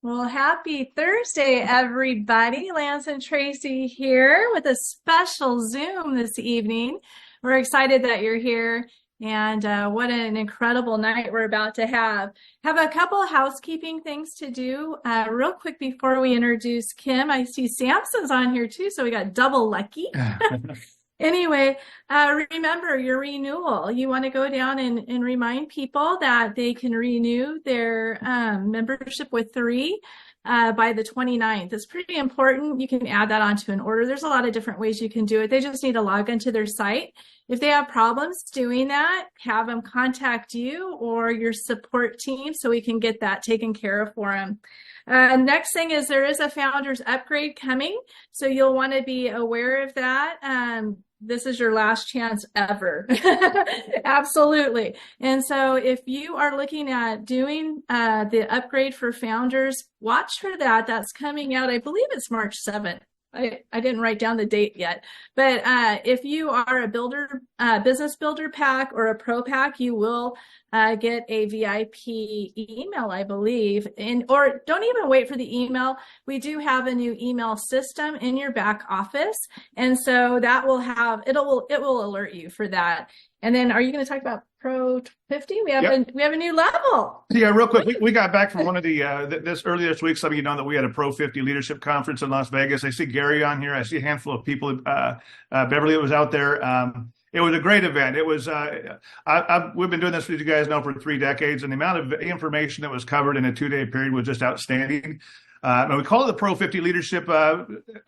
Well, happy Thursday, everybody. Lance and Tracey here with a special Zoom this evening. We're excited that you're here, and what an incredible night we're about to have. Have a couple of housekeeping things to do real quick before we introduce Kim. I see Samson's on here too, so we got double lucky. Anyway, remember your renewal. You want to go down and remind people that they can renew their membership with 3 by the 29th. It's pretty important. You can add that onto an order. There's a lot of different ways you can do it. They just need to log into their site. If they have problems doing that, have them contact you or your support team so we can get that taken care of for them. Next thing is there is a founder's upgrade coming, so you'll want to be aware of that. This is your last chance ever. Absolutely. And so if you are looking at doing the upgrade for founders, watch for that. That's coming out, I believe it's March 7th. I didn't write down the date yet, but if you are a builder, business builder pack or a pro pack, you will get a VIP email, I believe, or don't even wait for the email. We do have a new email system in your back office, and so that will have it will alert you for that. And then, are you going to talk about Pro 50? We have a new level. Yeah, real quick. We got back from one of the earlier this week. Some of you know that we had a Pro 50 leadership conference in Las Vegas. I see Gary on here. I see a handful of people. Beverly was out there. It was a great event. It was. We've been doing this, as you guys know, for 3 decades, and the amount of information that was covered in a 2-day period was just outstanding. And we call it the Pro 50 Leadership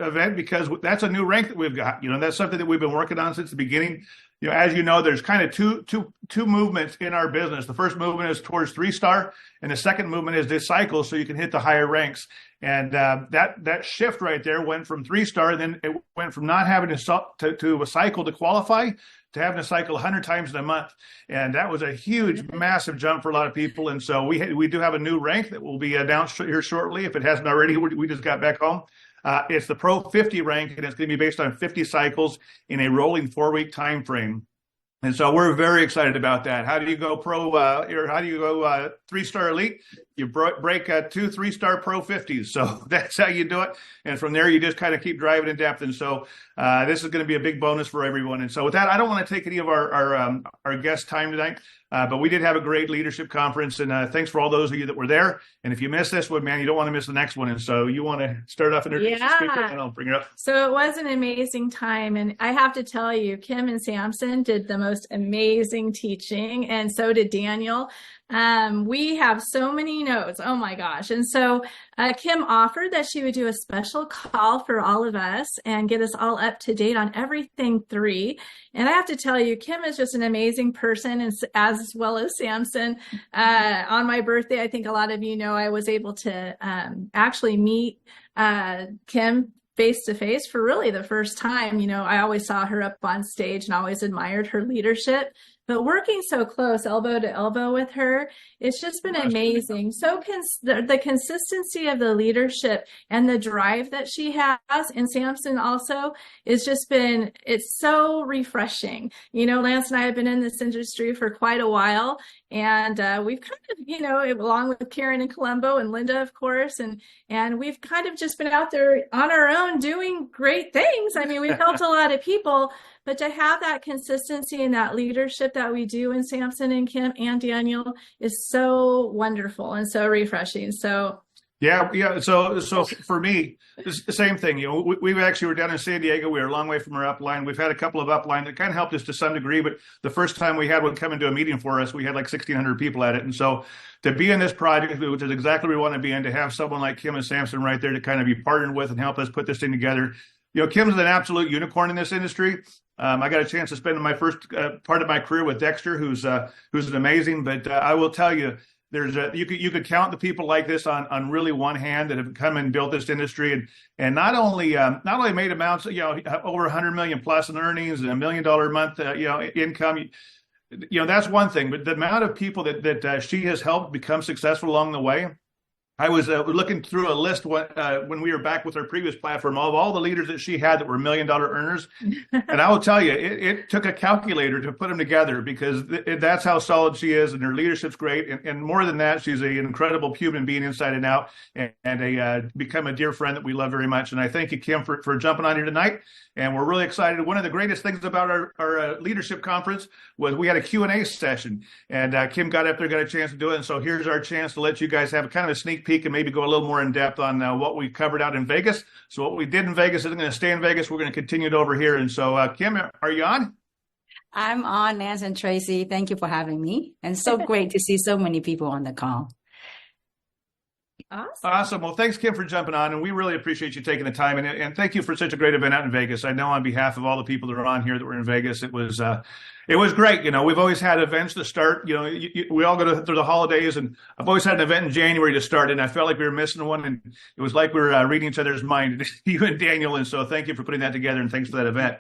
event because that's a new rank that we've got. You know, that's something that we've been working on since the beginning. You know, as you know, there's kind of two movements in our business. The first movement is towards 3-star, and the second movement is this cycle, so you can hit the higher ranks. And that shift right there went from 3-star, then it went from not having to a cycle to qualify to having to cycle 100 times in a month. And that was a huge, massive jump for a lot of people. And so we do have a new rank that will be announced here shortly. If it hasn't already, we just got back home. It's the Pro 50 rank, and it's going to be based on 50 cycles in a rolling 4-week time frame. And so we're very excited about that. How do you go pro, or how do you go 3-star elite? You break 2 3-star Pro 50s. So that's how you do it. And from there, you just kind of keep driving in depth. And so this is going to be a big bonus for everyone. And so with that, I don't want to take any of our guest time tonight, but we did have a great leadership conference. And thanks for all those of you that were there. And if you missed this one, man, you don't want to miss the next one. And so you want to start off introducing the speaker, and I'll bring it up. So it was an amazing time. And I have to tell you, Kim and Samson did the most amazing teaching. And so did Daniel. We have so many notes. Oh my gosh. And so Kim offered that she would do a special call for all of us and get us all up to date on everything 3. And I have to tell you, Kim is just an amazing person, and as well as Samson. On my birthday, I think a lot of you know, I was able to actually meet Kim face to face for really the first time. You know, I always saw her up on stage and always admired her leadership. But working so close, elbow to elbow with her, it's just been amazing. So the consistency of the leadership and the drive that she has, and Samson also, it's just been, it's so refreshing. You know, Lance and I have been in this industry for quite a while, and we've kind of, you know, along with Karen and Colombo and Linda, of course, and we've kind of just been out there on our own doing great things. I mean, we've helped a lot of people. But to have that consistency and that leadership that we do in Samson and Kim and Daniel is so wonderful and so refreshing. So yeah. So for me, it's the same thing. You know, we actually were down in San Diego. We were a long way from our upline. We've had a couple of upline that kind of helped us to some degree, but the first time we had one come into a meeting for us, we had like 1,600 people at it. And so to be in this project, which is exactly what we want to be in, to have someone like Kim and Samson right there to kind of be partnered with and help us put this thing together. You know, Kim's an absolute unicorn in this industry. I got a chance to spend my first part of my career with Dexter, who's an amazing. But I will tell you, you could count the people like this on really one hand that have come and built this industry, and not only made amounts, you know, over 100 million plus in earnings and $1 million a month, income. You know, that's one thing. But the amount of people that she has helped become successful along the way I was looking through a list when we were back with our previous platform of all the leaders that she had that were $1 million earners. And I will tell you, it took a calculator to put them together because that's how solid she is. And her leadership's great. And more than that, she's an incredible human being inside and out, and become a dear friend that we love very much. And I thank you, Kim, for jumping on here tonight. And we're really excited. One of the greatest things about our leadership conference was we had a Q&A session. And Kim got up there, got a chance to do it. And so here's our chance to let you guys have kind of a sneak peek and maybe go a little more in depth on what we covered out in Vegas. So what we did in Vegas isn't going to stay in Vegas. We're going to continue it over here. And so, Kim, are you on? I'm on, Lance and Tracey. Thank you for having me. And so great to see so many people on the call. Awesome. Well, thanks, Kim, for jumping on. And we really appreciate you taking the time. And thank you for such a great event out in Vegas. I know on behalf of all the people that are on here that were in Vegas, it was great. You know, we've always had events to start. You know, we all go through the holidays, and I've always had an event in January to start, and I felt like we were missing one, and it was like we were reading each other's mind, you and Daniel. And so thank you for putting that together, and thanks for that event.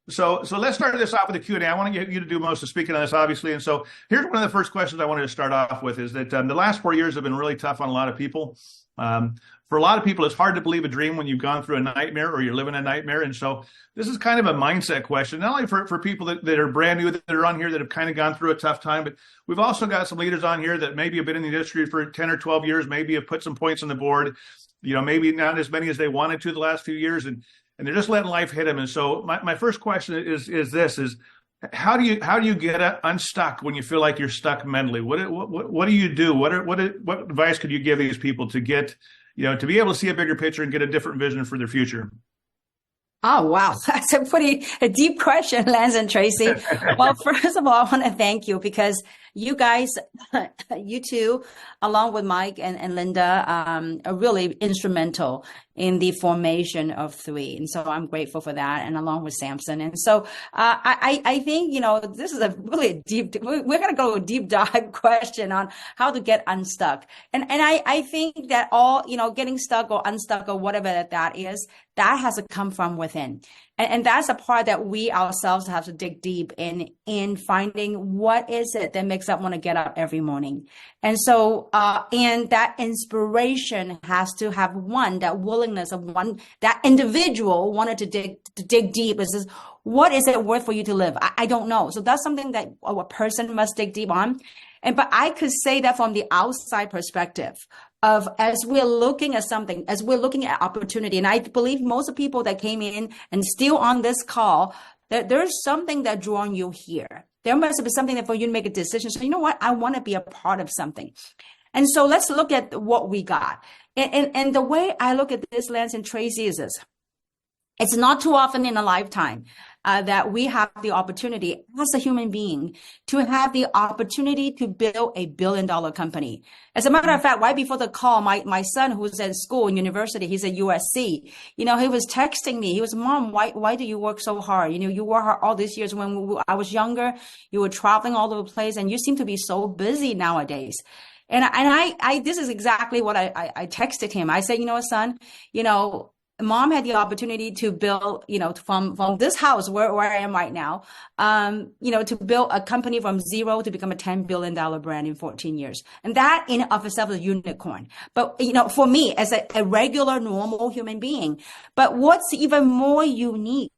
So let's start this off with a Q&A. I want to get you to do most of speaking on this, obviously. And so here's one of the first questions I wanted to start off with is that the last 4 years have been really tough on a lot of people. For a lot of people, it's hard to believe a dream when you've gone through a nightmare or you're living a nightmare. And so this is kind of a mindset question, not only for people that are brand new, that are on here, that have kind of gone through a tough time, but we've also got some leaders on here that maybe have been in the industry for 10 or 12 years, maybe have put some points on the board, you know, maybe not as many as they wanted to the last few years. And they're just letting life hit them. And so my first question is how do you get unstuck when you feel like you're stuck mentally? What do you do? What advice could you give these people to get, you know, to be able to see a bigger picture and get a different vision for their future? Oh, wow. That's a deep question, Lance and Tracey. Well, first of all, I want to thank you because you guys, you two, along with Mike and Linda, are really instrumental in the formation of 3. And so I'm grateful for that. And along with Samson. And so I think, you know, this is a really deep, we're going to go a deep dive question on how to get unstuck. And I think that all, you know, getting stuck or unstuck or whatever that is, that has to come from within. And that's a part that we ourselves have to dig deep in finding what is it that makes us want to get up every morning. And so, and that inspiration has to have that willingness of that individual wanted to dig deep. Is this, what is it worth for you to live? I don't know. So that's something that a person must dig deep on. But I could say that from the outside perspective of as we're looking at something, as we're looking at opportunity, and I believe most of the people that came in and still on this call, that there's something that drawing you here. There must be something that for you to make a decision. So you know what? I want to be a part of something. And so let's look at what we got. And the way I look at this, Lance and Tracey, is this. It's not too often in a lifetime that we have the opportunity as a human being to have the opportunity to build a $1 billion company. As a matter of fact, right before the call, my son, who's in school in university, he's at USC, you know, he was texting me. He was, Mom, why do you work so hard? You know, you work hard all these years. When I was younger, you were traveling all over the place and you seem to be so busy nowadays. And I this is exactly what I texted him. I said, you know what, son, you know, Mom had the opportunity to build, you know, from this house where I am right now, you know, to build a company from zero to become a $10 billion brand in 14 years. And that in of itself is a unicorn. But, you know, for me as a regular, normal human being, but what's even more unique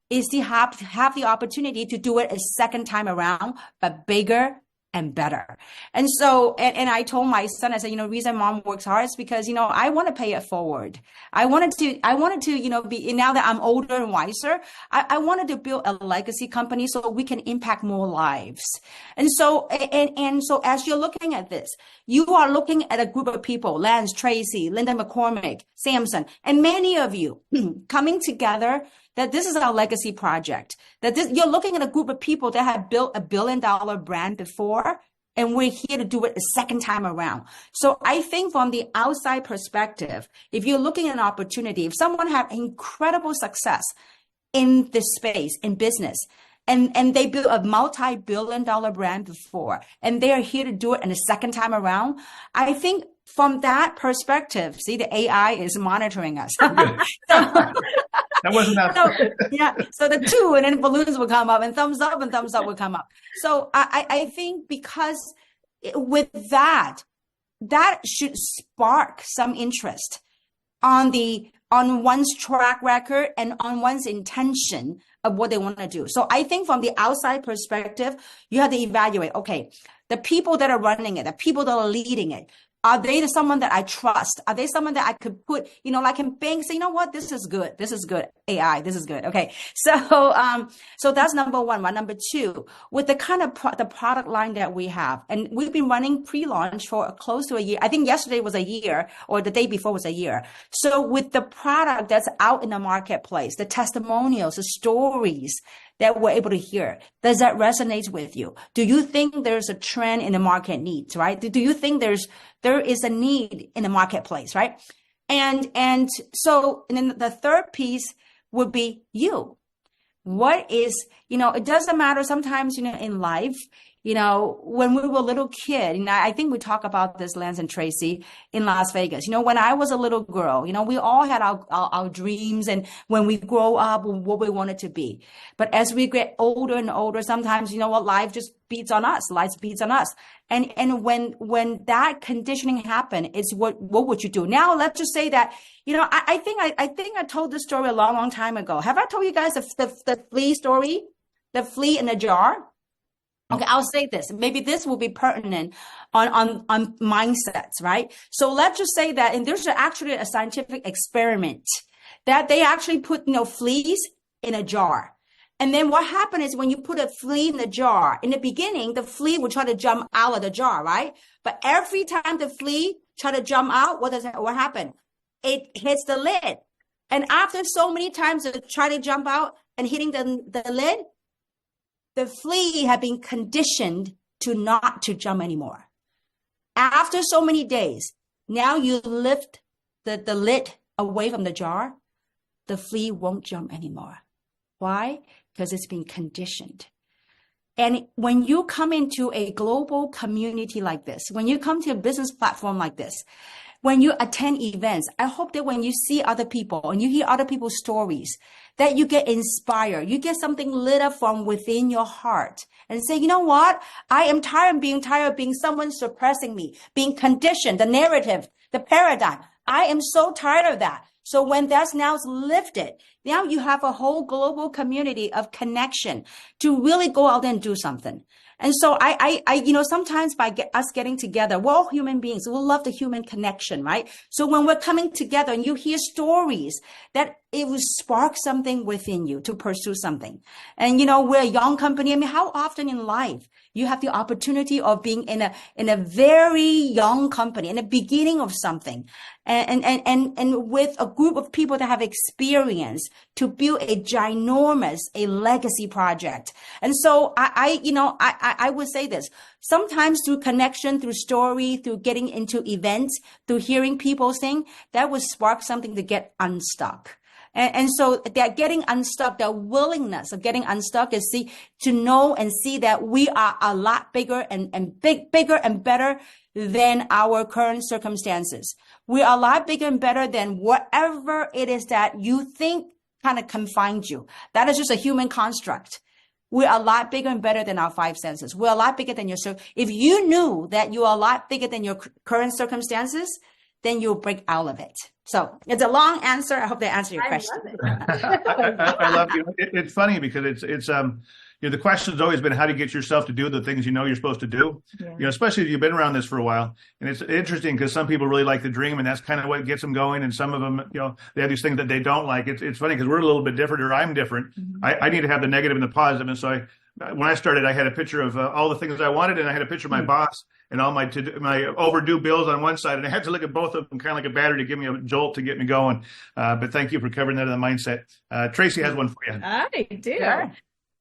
is to have the opportunity to do it a second time around, but bigger and better. And so, and I told my son, I said, you know, the reason Mom works hard is because, you know, I want to pay it forward. I wanted to, you know, now that I'm older and wiser, I wanted to build a legacy company so we can impact more lives. And so, and so as you're looking at this, you are looking at a group of people, Lance, Tracey, Linda McCormick, Samson, and many of you coming together, that this is our legacy project, you're looking at a group of people that have built a $1 billion brand before, and we're here to do it a second time around. So I think from the outside perspective, if you're looking at an opportunity, if someone had incredible success in this space, in business, and they built a multi-billion-dollar brand before, and they're here to do it in a second time around, I think from that perspective, see, the AI is monitoring us. That wasn't that. So, yeah. So the 2 and then balloons will come up and thumbs up will come up. So I think because with that, that should spark some interest on one's track record and on one's intention of what they want to do. So I think from the outside perspective, you have to evaluate, okay, the people that are running it, the people that are leading it, are they someone that I trust? Are they someone that I could put, like in bank, say, you know what, this is good. This is good. AI, this is good. Okay. So that's number one. Number two, with the kind of the product line that we have, and we've been running pre-launch for close to a year. I think yesterday was a year, or the day before was a year. So with the product that's out in the marketplace, the testimonials, the stories that we're able to hear, does that resonate with you? Do you think there's a trend in the market needs, right? Do you think there is a need in the marketplace, right? And then the third piece would be you. What is, it doesn't matter sometimes, in life, when we were a little kid, I think we talk about this, Lance and Tracey, in Las Vegas. When I was a little girl, we all had our dreams, and when we grow up, what we wanted to be. But as we get older and older, sometimes, life just beats on us. Life beats on us. And when that conditioning happened, it's what would you do? Now, let's just say that, I think I told this story a long, long time ago. Have I told you guys the flea story? The flea in the jar? Okay, I'll say this. Maybe this will be pertinent on mindsets, right? So let's just say that, and there's actually a scientific experiment that they actually put, fleas in a jar. And then what happened is when you put a flea in the jar, in the beginning, the flea will try to jump out of the jar, right? But every time the flea try to jump out, what happen? It hits the lid. And after so many times of trying to jump out and hitting the lid, the flea had been conditioned to not to jump anymore. After so many days, now you lift the lid away from the jar, the flea won't jump anymore. Why? Because it's been conditioned. And when you come into a global community like this, when you come to a business platform like this, when you attend events, I hope that when you see other people and you hear other people's stories, that you get inspired, you get something lit up from within your heart and say, you know what? I am tired of being someone suppressing me, being conditioned, the narrative, the paradigm. I am so tired of that. So when that's now lifted, now you have a whole global community of connection to really go out and do something. And so I sometimes by us getting together, we're all human beings. We love the human connection, right? So when we're coming together and you hear stories, that it will spark something within you to pursue something. And, we're a young company. I mean, how often in life you have the opportunity of being in a very young company, in the beginning of something, and with a group of people that have experience to build a ginormous, a legacy project. And so I would say this, sometimes through connection, through story, through getting into events, through hearing people sing, that would spark something to get unstuck. And so that getting unstuck, the willingness of getting unstuck is to know and see that we are a lot bigger and bigger and better than our current circumstances. We are a lot bigger and better than whatever it is that you think kind of confines you. That is just a human construct. We're a lot bigger and better than our five senses. We're a lot bigger than if you knew that you are a lot bigger than your current circumstances, then you'll break out of it. So it's a long answer. I hope that answered your question. I love it. It's funny because it's the question has always been how to get yourself to do the things you're supposed to do. Yeah. Especially if you've been around this for a while. And it's interesting because some people really like the dream, and that's kind of what gets them going. And some of them, they have these things that they don't like. It's funny because we're a little bit different, or I'm different. Mm-hmm. I need to have the negative and the positive. And so when I started, I had a picture of all the things I wanted, and I had a picture of my boss and all my overdue bills on one side, and I had to look at both of them kind of like a battery to give me a jolt to get me going. But thank you for covering that in the mindset. Tracey has one for you. I do. Sure.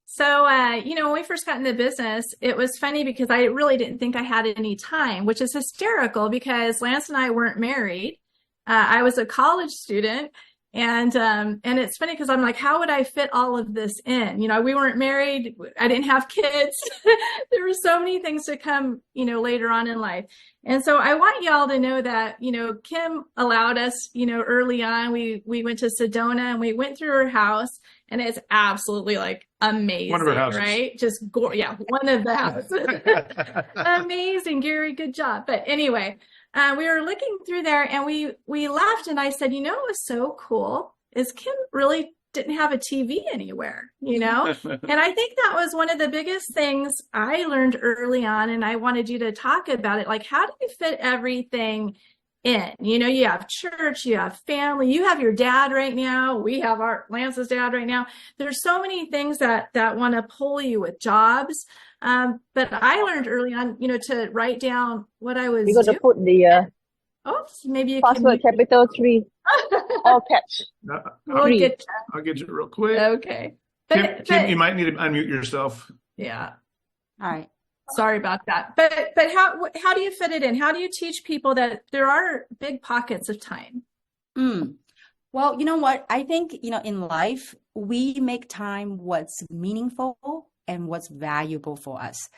So, when we first got into business, it was funny because I really didn't think I had any time, which is hysterical because Lance and I weren't married. I was a college student. And it's funny because I'm like, how would I fit all of this in? We weren't married. I didn't have kids. There were so many things to come, later on in life. And so I want y'all to know that, Kim allowed us, early on, we went to Sedona and we went through her house, and it's absolutely like amazing, one of her houses. Right? Just one of the houses. Amazing, Gary. Good job. But anyway, we were looking through there and we laughed and I said, you know, it was so cool is Kim really didn't have a TV anywhere, you know? And I think that was one of the biggest things I learned early on. And I wanted you to talk about it. Like, how do you fit everything in? You know, you have church, you have family, you have your dad right now. We have our Lance's dad right now. There's so many things that want to pull you with jobs. But I learned early on, you know, to write down what I was We're going doing. to put the Oops, maybe you password can. capital 3, all caps. We'll Three. get I'll get you real quick. okay. Kim, you might need to unmute yourself. Yeah. All right. Sorry about that. But how do you fit it in? How do you teach people that there are big pockets of time? Well, you know what? I think, you know, in life, we make time what's meaningful and what's valuable for us.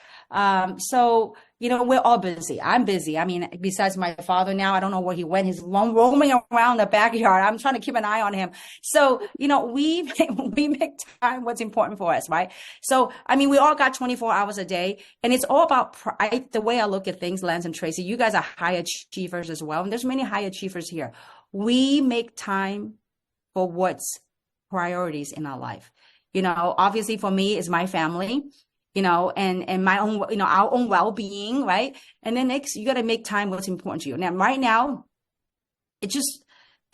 So, you know, we're all busy. I'm busy. I mean, besides my father now, I don't know where he went. He's roaming around the backyard. I'm trying to keep an eye on him. So, you know, we make time what's important for us, right? So, I mean, we all got 24 hours a day, and it's all about the way I look at things, Lance and Tracey. You guys are high achievers as well, and there's many high achievers here. We make time for what's priorities in our life. You know, obviously for me, it's my family, you know, and my own, you know, our own well-being, right? And then next, you got to make time what's important to you. Now, right now,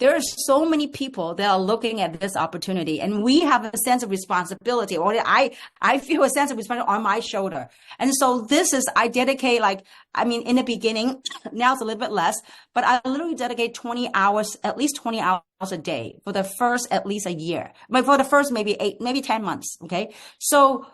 there are so many people that are looking at this opportunity, and we have a sense of responsibility, or I feel a sense of responsibility on my shoulder. And so I dedicate, like, I mean, in the beginning, now it's a little bit less, but I literally dedicate 20 hours, at least 20 hours a day for the first at least a year, but for the first maybe 10 months. Okay. So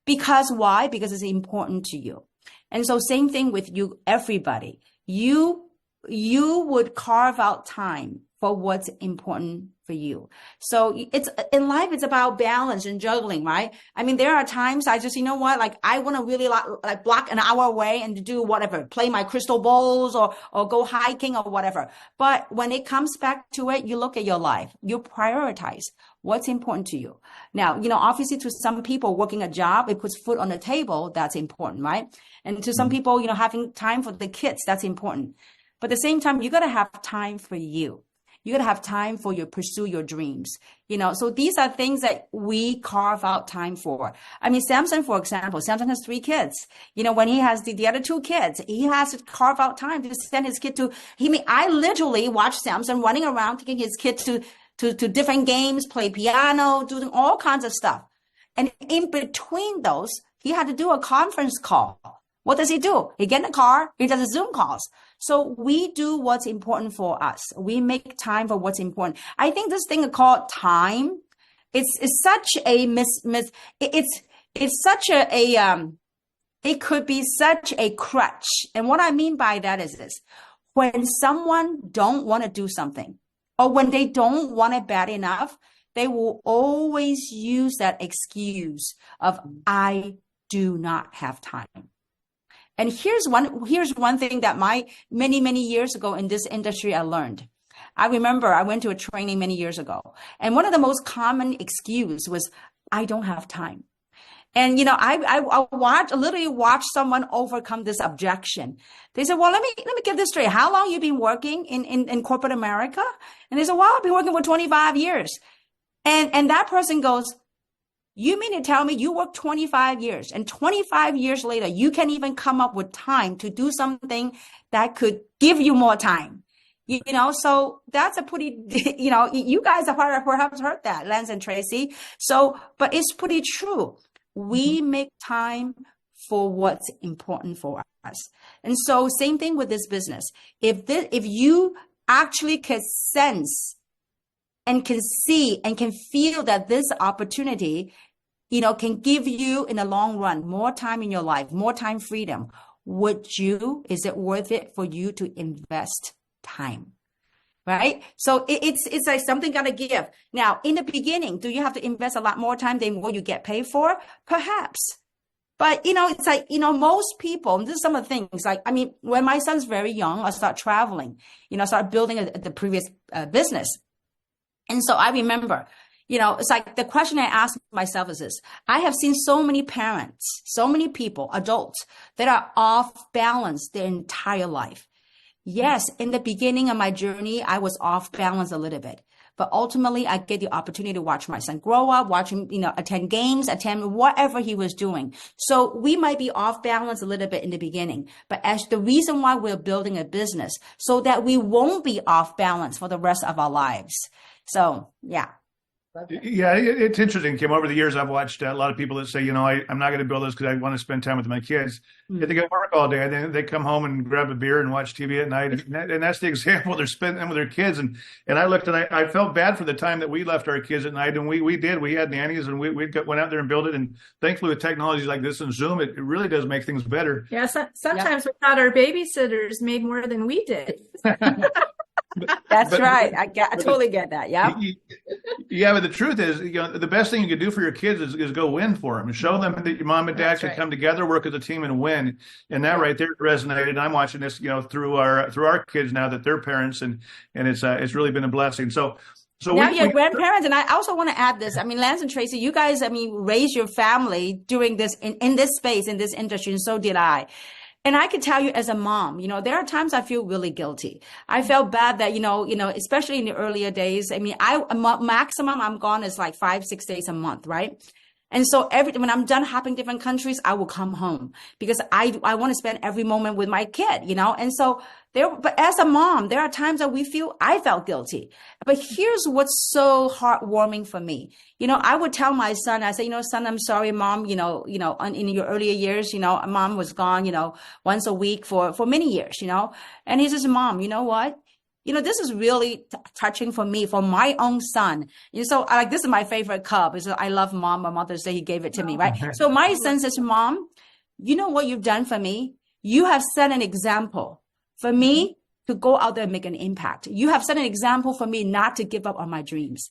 why? Because it's important to you. And so same thing with you, everybody, you would carve out time for what's important for you. So it's in life, it's about balance and juggling, right? I mean, there are times I just, you know what, like I want to really like block an hour away and do whatever, play my crystal bowls or go hiking or whatever. But when it comes back to it, you look at your life, you prioritize what's important to you. Now, you know, obviously to some people working a job, it puts food on the table. That's important, right? And to some people, you know, having time for the kids, that's important. But at the same time, you got to have time for you. You got to have time for pursue your dreams, you know. So these are things that we carve out time for. I mean, Samson, for example, Samson has 3 kids. You know, when he has the other 2 kids, he has to carve out time to send his kid I literally watch Samson running around, taking his kid to different games, play piano, doing all kinds of stuff. And in between those, he had to do a conference call. What does he do? He get in the car, he does Zoom calls. So we do what's important for us. We make time for what's important. I think this thing called time, it's such a it could be such a crutch. And what I mean by that is this: when someone don't want to do something, or when they don't want it bad enough, they will always use that excuse of I do not have time. And here's one thing that many years ago in this industry I learned. I remember I went to a training many years ago, and one of the most common excuse was I don't have time. And you know, I literally watched someone overcome this objection. They said, "Well, let me get this straight. How long you been working in corporate America?" And they said, "Well, I've been working for 25 years." And that person goes, "You mean to tell me you worked 25 years and 25 years later, you can't even come up with time to do something that could give you more time?" You know, so that's a pretty, you know, you guys have perhaps heard that, Lance and Tracey. So, but it's pretty true. We make time for what's important for us. And so same thing with this business. If you actually can sense and can see and can feel that this opportunity, you know, can give you in the long run more time in your life, more time freedom, is it worth it for you to invest time? Right? So it's like something got to give. Now, in the beginning, do you have to invest a lot more time than what you get paid for? Perhaps. But, you know, it's like, you know, most people, and this is some of the things, like, I mean, when my son's very young, I start traveling, you know, I started building the previous business. And so I remember, you know, it's like the question I ask myself is this: I have seen so many parents, so many people, adults that are off balance their entire life. Yes, in the beginning of my journey, I was off balance a little bit. But ultimately, I get the opportunity to watch my son grow up, watch him, attend games, attend whatever he was doing. So we might be off balance a little bit in the beginning, but as the reason why we're building a business so that we won't be off balance for the rest of our lives. So, yeah. Yeah, it's interesting, Kim. Over the years, I've watched a lot of people that say, I'm not going to build this because I want to spend time with my kids. If they go to work all day, and then they come home and grab a beer and watch TV at night. And that's the example they're spending with their kids. And I looked and I felt bad for the time that we left our kids at night. And we did. We had nannies and we went out there and built it. And thankfully, with technologies like this and Zoom, it really does make things better. Yeah, sometimes we thought our babysitters made more than we did. That's right. I totally get that. Yeah. Yeah, but the truth is, the best thing you can do for your kids is go win for them and show them that your mom and dad can come together, work as a team, and win. And that right there resonated. I'm watching this, through our kids now that they're parents, and it's really been a blessing. So now you're grandparents, and I also want to add this. I mean, Lance and Tracey, you guys, raised your family during this in this space, in this industry, and so did I. And I can tell you as a mom, there are times I feel really guilty. I felt bad that, especially in the earlier days. Maximum I'm gone is like 5-6 days a month, right? And so when I'm done hopping different countries, I will come home because I want to spend every moment with my kid, And so but as a mom, there are times that I felt guilty. But here's what's so heartwarming for me. I would tell my son, I say, son, I'm sorry, mom, in your earlier years, mom was gone, once a week for many years, and he says, Mom, you know what? This is really touching for me, for my own son. So this is my favorite cup. So I love Mom. My mother said he gave it to me, right? So my son says, Mom, you know what you've done for me? You have set an example for me to go out there and make an impact. You have set an example for me not to give up on my dreams.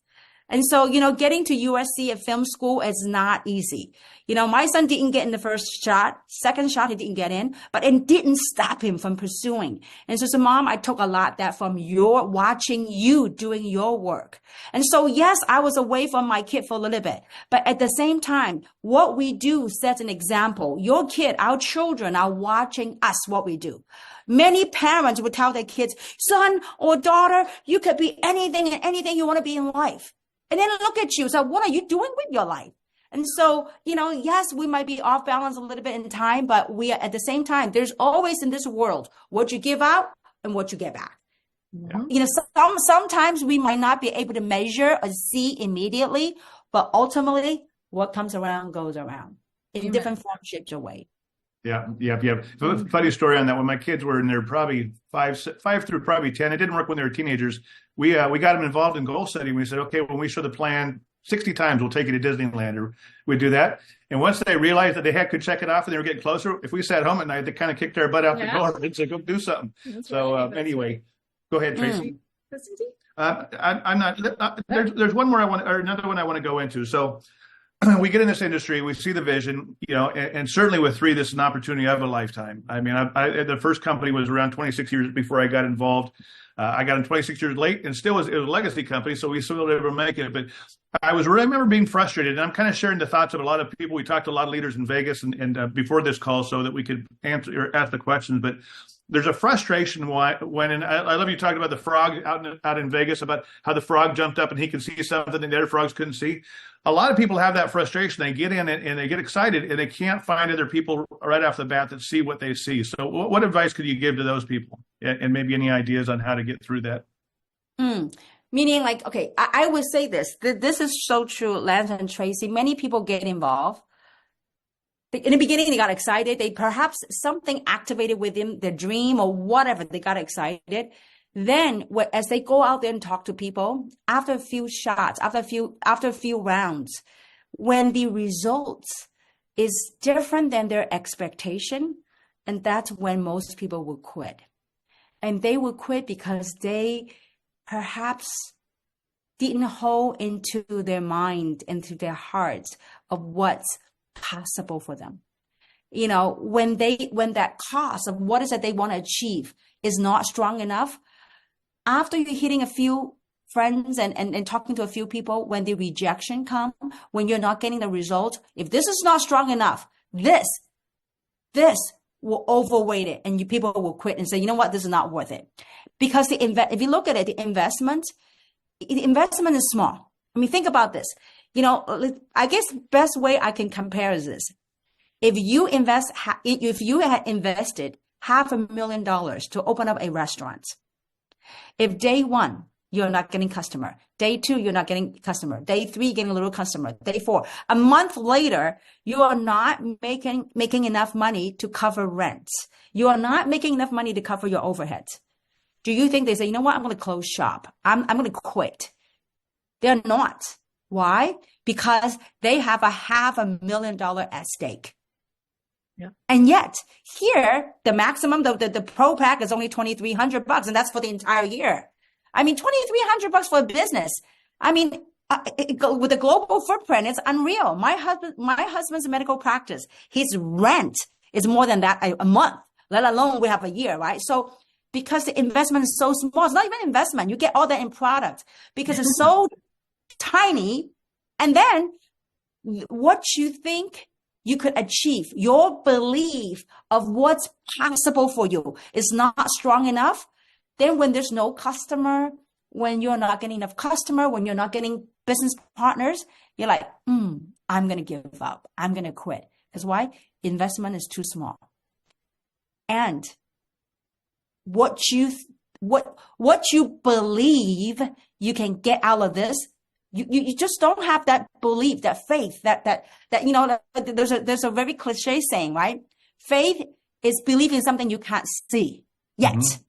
And so, getting to USC at film school is not easy. My son didn't get in the first shot, second shot, he didn't get in, but it didn't stop him from pursuing. And so, Mom, I took a lot that from watching you doing your work. And so, yes, I was away from my kid for a little bit, but at the same time, what we do sets an example. Your kid, our children are watching us, what we do. Many parents would tell their kids, son or daughter, you could be anything and anything you want to be in life. And then look at you. So what are you doing with your life? And so, yes, we might be off balance a little bit in time, but we are at the same time, there's always in this world what you give out and what you get back. Yeah. Sometimes we might not be able to measure or see immediately, but ultimately what comes around goes around in different form, shapes, or ways. Yeah. Funny story on that. When my kids were in their probably 5 through probably 10, it didn't work when they were teenagers. We got them involved in goal setting. We said, okay, when we show the plan 60 times, we'll take you to Disneyland, or we'd do that. And once they realized that they could check it off and they were getting closer, if we sat home at night, they kind of kicked our butt out the door and said, go do something. That's so anyway, go ahead, Tracey. I'm not. There's one more another one I want to go into. So we get in this industry, we see the vision, and certainly with 3, this is an opportunity of a lifetime. I mean, the first company was around 26 years before I got involved. I got in 26 years late, and still it was a legacy company, so we still able to make it. But I remember being frustrated, and I'm kind of sharing the thoughts of a lot of people. We talked to a lot of leaders in Vegas and before this call so that we could answer or ask the questions. But there's a frustration and I love you talking about the frog out in Vegas, about how the frog jumped up and he could see something and the other frogs couldn't see. A lot of people have that frustration. They get in and they get excited and they can't find other people right off the bat that see what they see. So what advice could you give to those people, and maybe any ideas on how to get through that? Meaning okay, I would say this is so true, Lance and Tracey. Many people get involved. In the beginning, they got excited. They perhaps something activated within their dream or whatever. They got excited. Then as they go out there and talk to people, after a few shots, after a few rounds, when the results is different than their expectation, and that's when most people will quit. And they will quit because they perhaps didn't hold into their mind, into their hearts of what's possible for them. When that cost of what is it they want to achieve is not strong enough, after you're hitting a few friends and talking to a few people, when the rejection comes, when you're not getting the result, if this is not strong enough, this will overweight it, and people will quit and say, you know what, this is not worth it. Because if you look at it, the investment is small. I mean, think about this. I guess best way I can compare is this. If you had invested $500,000 to open up a restaurant, if day one, you're not getting customer, day two, you're not getting customer, day three, getting a little customer, day four, a month later, you are not making enough money to cover rent. You are not making enough money to cover your overheads. Do you think they say, you know what, I'm going to close shop. I'm going to quit. They're not. Why? Because they have $500,000 at stake. Yeah. And yet here, the maximum, the pro pack is only $2,300, and that's for the entire year. I mean, $2,300 for a business. I mean, with a global footprint, it's unreal. My husband's medical practice, his rent is more than that a month, let alone we have a year, right? So because the investment is so small, it's not even investment. You get all that in product because it's so tiny. And then what you think you could achieve, your belief of what's possible for you is not strong enough. Then when there's no customer, when you're not getting enough customer, when you're not getting business partners, you're like, I'm going to give up. I'm going to quit. Because why? Investment is too small. And what you believe you can get out of this, you just don't have that belief, that faith, that there's a very cliche saying, right? Faith is believing something you can't see yet. Mm-hmm.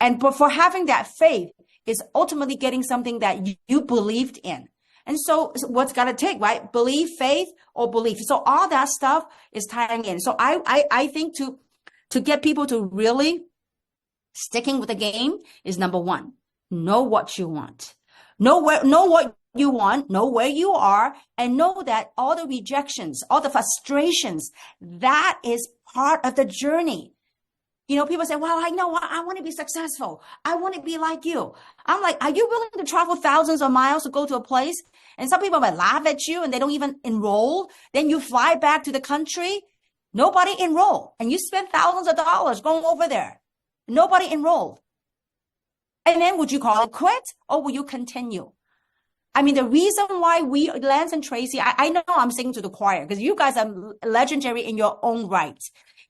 And for having that faith is ultimately getting something that you believed in. And so what's got to take, right? Belief, faith, or belief. So all that stuff is tying in. So I think to get people to really sticking with the game is number one, know what you want. Know what you want, know where you are, and know that all the rejections, all the frustrations, that is part of the journey. People say, well, I know I want to be successful. I want to be like you. I'm like, are you willing to travel thousands of miles to go to a place? And some people might laugh at you and they don't even enroll. Then you fly back to the country. Nobody enrolled. And you spend thousands of dollars going over there. Nobody enrolled. And then would you call it quit or will you continue? I mean, the reason why Lance and Tracey, I know I'm singing to the choir because you guys are legendary in your own right.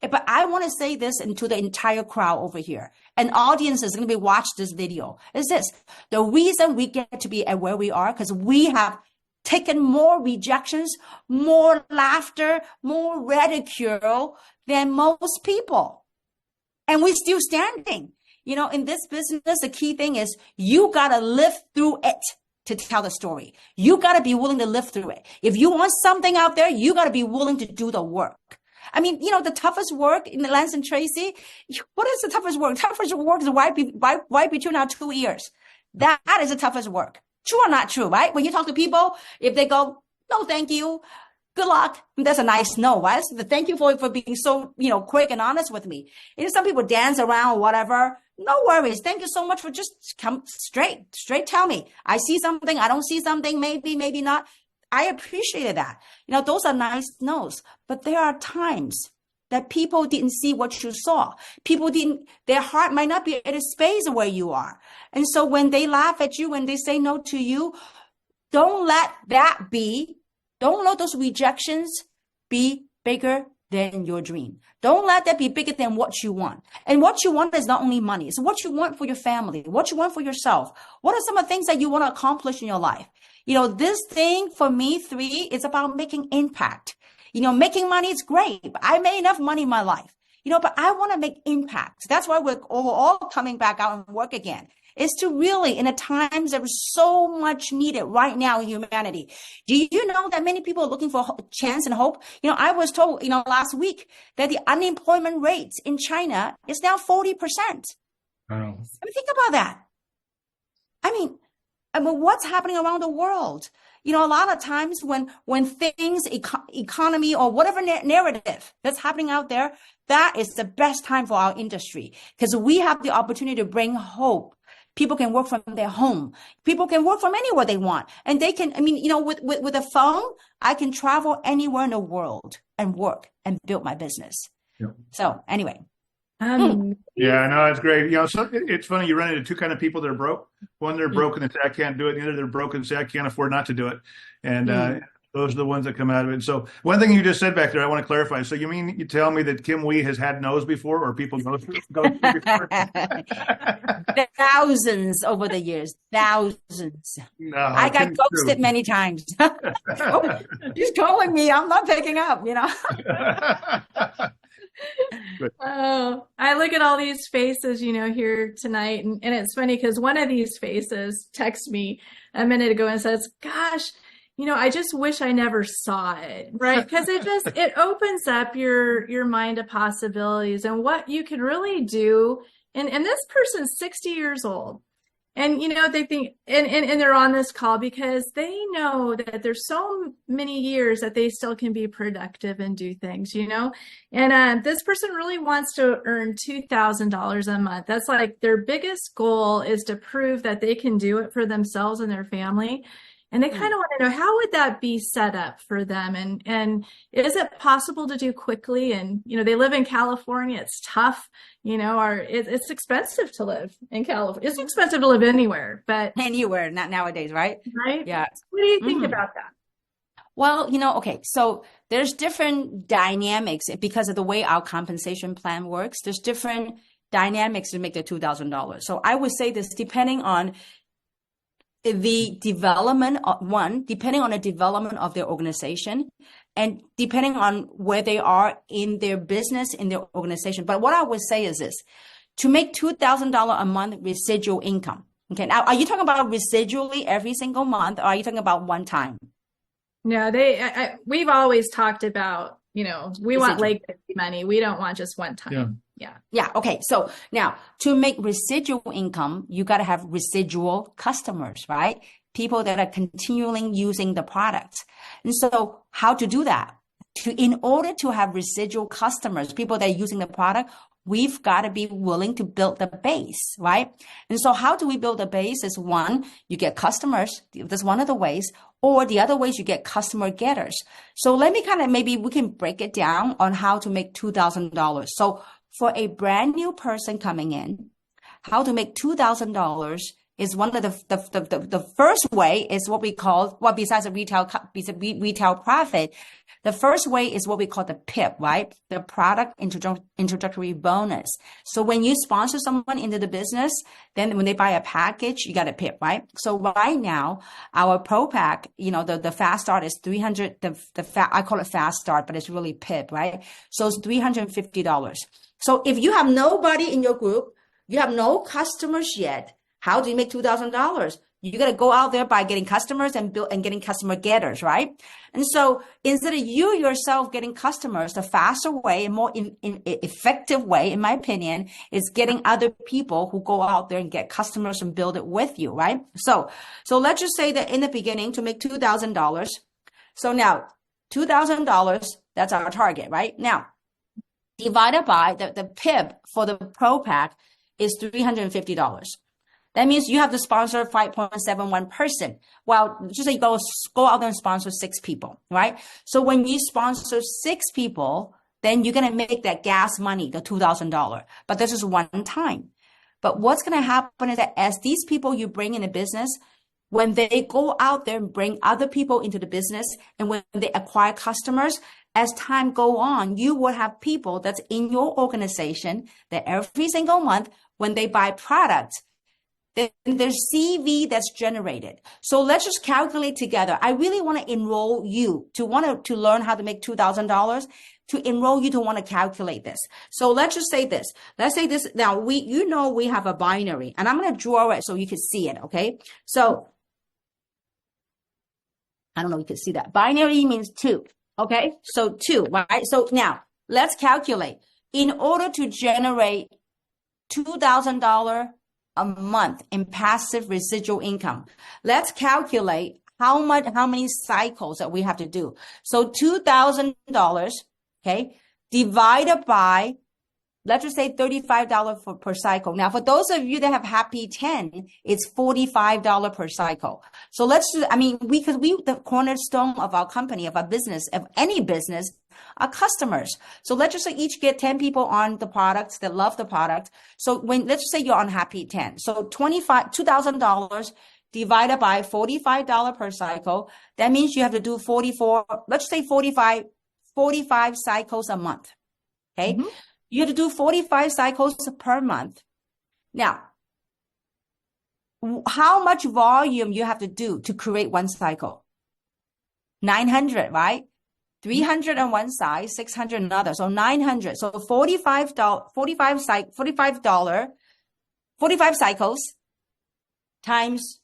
But I want to say this to the entire crowd over here. An audience is going to be watch this video. Is this the reason we get to be at where we are? Because we have taken more rejections, more laughter, more ridicule than most people. And we're still standing. In this business, the key thing is you got to live through it to tell the story. You got to be willing to live through it. If you want something out there, you got to be willing to do the work. I mean, the toughest work in Lance and Tracey, what is the toughest work? Toughest work is wipe between our 2 ears. That is the toughest work. True or not true, right? When you talk to people, if they go, no, thank you, good luck, that's a nice no, right? So thank you for being so, quick and honest with me. Some people dance around or whatever. No worries. Thank you so much for just come straight tell me. I see something, I don't see something, maybe not. I appreciated that. Those are nice no's, but there are times that people didn't see what you saw. Their heart might not be at a space where you are. And so when they laugh at you, when they say no to you, don't let those rejections be bigger than your dream. Don't let that be bigger than what you want. And what you want is not only money. It's what you want for your family, what you want for yourself. What are some of the things that you want to accomplish in your life? This thing for me, 3, is about making impact. Making money is great. But I made enough money in my life, but I want to make impact. That's why we're all coming back out and work again. Is to really, in a times that is so much needed right now in humanity. Do you know that many people are looking for chance and hope? I was told, last week that the unemployment rates in China is now 40%. Wow. I mean, think about that. I mean, what's happening around the world? A lot of times when things, economy or whatever narrative that's happening out there, that is the best time for our industry because we have the opportunity to bring hope. People can work from their home. People can work from anywhere they want. And they can, with a phone, I can travel anywhere in the world and work and build my business. Yeah. So anyway. Yeah, no, it's great. So it's funny. You run into two kind of people that are broke. One, they're broke and they say, I can't do it. The other, they're broke and say, I can't afford not to do it. And those are the ones that come out of it. So one thing you just said back there, I want to clarify. So you tell me that Kim Wee has had no's before, or people go through before? Thousands over the years, thousands. No, I got ghosted many times. She's calling me. I'm not picking up, Oh, I look at all these faces, here tonight, and it's funny because one of these faces texted me a minute ago and says, gosh, I just wish I never saw it, right? Because it opens up your mind to possibilities and what you could really do. And this person's 60 years old. And, they think, and they're on this call because they know that there's so many years that they still can be productive and do things, and this person really wants to earn $2,000 a month. That's like their biggest goal, is to prove that they can do it for themselves and their family. And they kind of want to know, how would that be set up for them? And is it possible to do quickly? And, they live in California. It's tough, it's expensive to live in California. It's expensive to live anywhere, but anywhere, not nowadays, right? Right. Yeah. What do you think about that? Well, okay, so there's different dynamics because of the way our compensation plan works. There's different dynamics to make the $2,000. So I would say this, depending on the development depending on the development of their organization and depending on where they are in their business, in their organization. But what I would say is this, to make $2,000 a month residual income. Okay. Now, are you talking about residually every single month, or are you talking about one time? No, we've always talked about, we want legacy money. We don't want just one time. Yeah. Okay. So now, to make residual income, you got to have residual customers, right? People that are continually using the product. And so how to do that? In order to have residual customers, people that are using the product, we've got to be willing to build the base, right? And so how do we build a base? Is one, you get customers. That's one of the ways. Or the other ways, you get customer getters. So let me maybe we can break it down on how to make $2,000. So for a brand new person coming in, how to make $2,000 is one of the first way is what we call, besides a retail profit, the first way is what we call the PIP, right? The product introductory bonus. So when you sponsor someone into the business, then when they buy a package, you got a PIP, right? So right now, our Pro Pack, the fast start is $300. I call it fast start, but it's really PIP, right? So it's $350. So if you have nobody in your group, you have no customers yet, how do you make $2,000? You got to go out there by getting customers and getting customer getters, right? And so instead of you yourself getting customers, the faster way and more effective way, in my opinion, is getting other people who go out there and get customers and build it with you, right? So let's just say that in the beginning to make $2,000. So now $2,000, that's our target, right? Now, divided by the PIP for the Pro Pack is $350. That means you have to sponsor 5.71 person. Well, just say you go out there and sponsor 6 people, right? So when you sponsor 6 people, then you're going to make that gas money, the $2,000. But this is one time. But what's going to happen is that as these people you bring in a business, when they go out there and bring other people into the business, and when they acquire customers, as time go on, you will have people that's in your organization that every single month, when they buy products, then there's CV that's generated. So let's just calculate together. I really want to enroll you to learn how to make $2,000, to enroll you to want to calculate this. So let's just say this. Let's say this. Now we have a binary, and I'm going to draw it so you can see it. Okay. So I don't know if you can see that. Binary means 2. Okay. So 2, right? So now let's calculate. In order to generate $2,000 a month in passive residual income, let's calculate how many cycles that we have to do. So $2,000, okay, divided by let's just say $35 per cycle. Now, for those of you that have Happy 10, it's $45 per cycle. So the cornerstone of our company, of our business, of any business, are customers. So let's just say each get 10 people on the product that love the product. So let's just say you're on Happy 10. So $2,000 divided by $45 per cycle. That means you have to do 45 cycles a month. Okay. Mm-hmm. You have to do 45 cycles per month. Now, how much volume you have to do to create one cycle? 900, right? 300 on one side, 600 on another. So 900. So $45 cycles times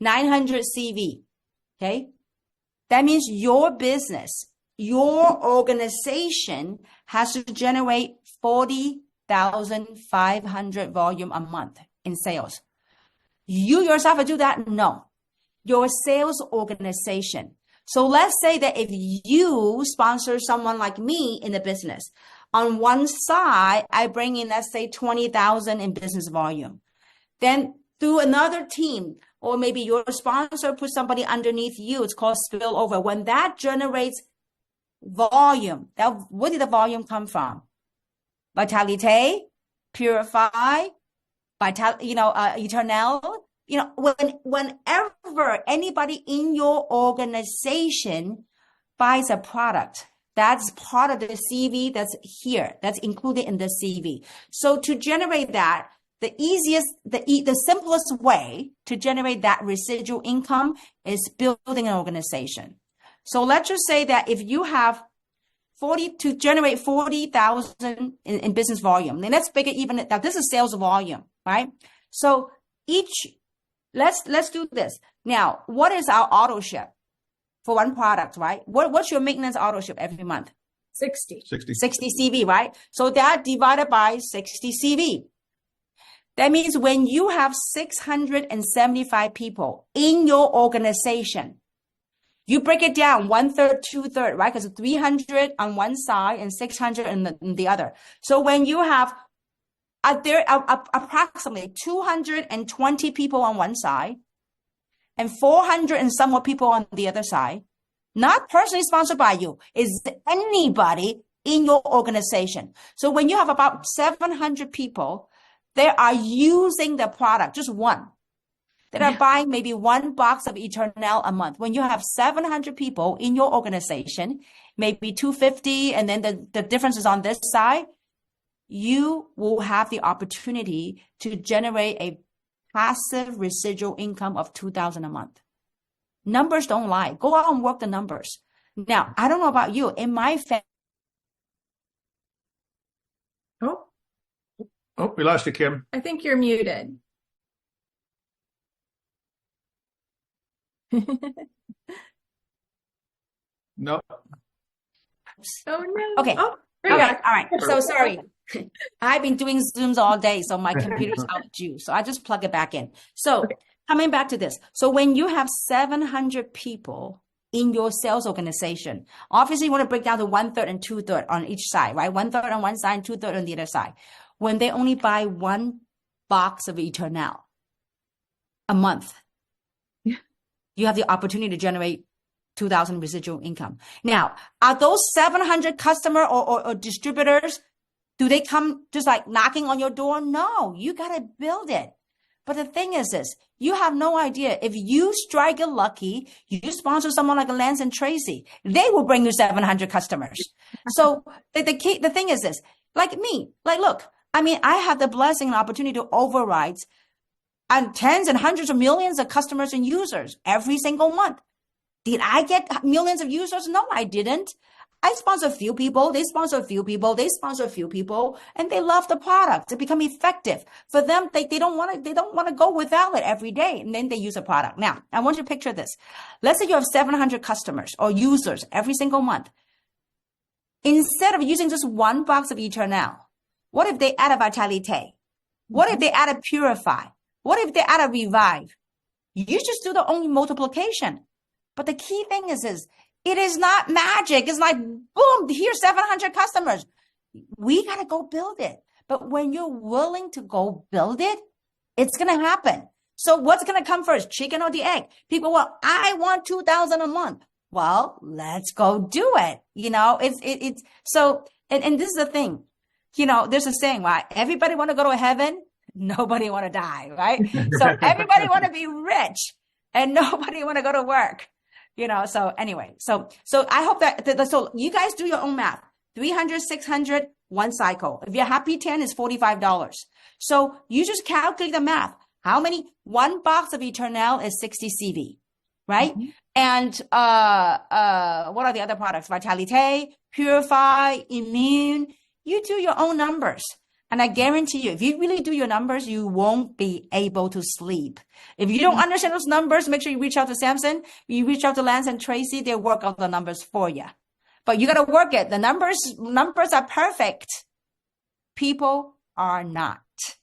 900 CV. Okay. That means your business, your organization has to generate 40,500 volume a month in sales. You yourself do that? No. Your sales organization. So let's say that if you sponsor someone like me in the business, on one side, I bring in, let's say 20,000 in business volume. Then through another team, or maybe your sponsor puts somebody underneath you, it's called spillover. When that generates volume, where did the volume come from? Vitality, Purify, Eternal. Whenever anybody in your organization buys a product, that's part of the CV that's here, that's included in the CV. So to generate that, the simplest way to generate that residual income is building an organization. So let's just say that if you have to generate 40,000 in business volume, then let's make it even. Now this is sales volume, right? So let's do this. Now, what is our auto ship for one product, right? What's your maintenance auto ship every month? 60 CV, right? So that divided by 60 CV. That means when you have 675 people in your organization, you break it down 1/3, 2/3, right? Because 300 on one side and 600 on the other. So when you have there are approximately 220 people on one side and 400 and some more people on the other side, not personally sponsored by you, is anybody in your organization. So when you have about 700 people, they are using the product, just one, that are buying maybe one box of Eternal a month. When you have 700 people in your organization, maybe 250, and then the difference is on this side, you will have the opportunity to generate a passive residual income of $2,000 a month. Numbers don't lie. Go out and work the numbers. Now, I don't know about you. In my family. Oh, we lost you, Kim. I think you're muted. No. Oh, no. Okay. Oh, All right. So sorry. I've been doing Zooms all day, so my computer's out of juice. So I just plug it back in. So coming back to this. So when you have 700 people in your sales organization, obviously you want to break down to 1/3 and 2/3 on each side, right? 1/3 on one side and 2/3 on the other side. When they only buy one box of Eternal a month, you have the opportunity to generate 2,000 residual income. Now, are those 700 customer or distributors, do they come just like knocking on your door? No, you got to build it. But the thing is this, you have no idea. If you strike it lucky, you sponsor someone like Lance and Tracey, they will bring you 700 customers. So the thing is this, like me, look, I have the blessing and opportunity to override and tens and hundreds of millions of customers and users every single month. Did I get millions of users? No, I didn't. I sponsor a few people. They sponsor a few people. They sponsor a few people, and they love the product. It become effective for them. They don't want to go without it every day, and then they use a product. Now, I want you to picture this. Let's say you have 700 customers or users every single month. Instead of using just one box of Eternal, what if they add a Vitality? What if they add a Purify? What if they add a Revive? You just do the only multiplication. But the key thing is it is not magic. It's like, boom, here's 700 customers. we got to go build it. But when you're willing to go build it, it's going to happen. So what's going to come first, chicken or the egg? People, well, I want 2,000 a month. Well, let's go do it. It's so, and this is the thing, there's a saying, right? Everybody want to go to heaven. Nobody want to die, right? So everybody want to be rich and nobody want to go to work, so anyway, so I hope so you guys do your own math, 300, 600, one cycle. If you're happy 10 is $45. So you just calculate the math. How many? One box of Eternal is 60 CV, right? Mm-hmm. And what are the other products? Vitality, Purify, Immune. You do your own numbers. And I guarantee you, if you really do your numbers, you won't be able to sleep. If you don't understand those numbers, make sure you reach out to Samson. You reach out to Lance and Tracey. They'll work out the numbers for you. But you got to work it. The numbers are perfect. People are not.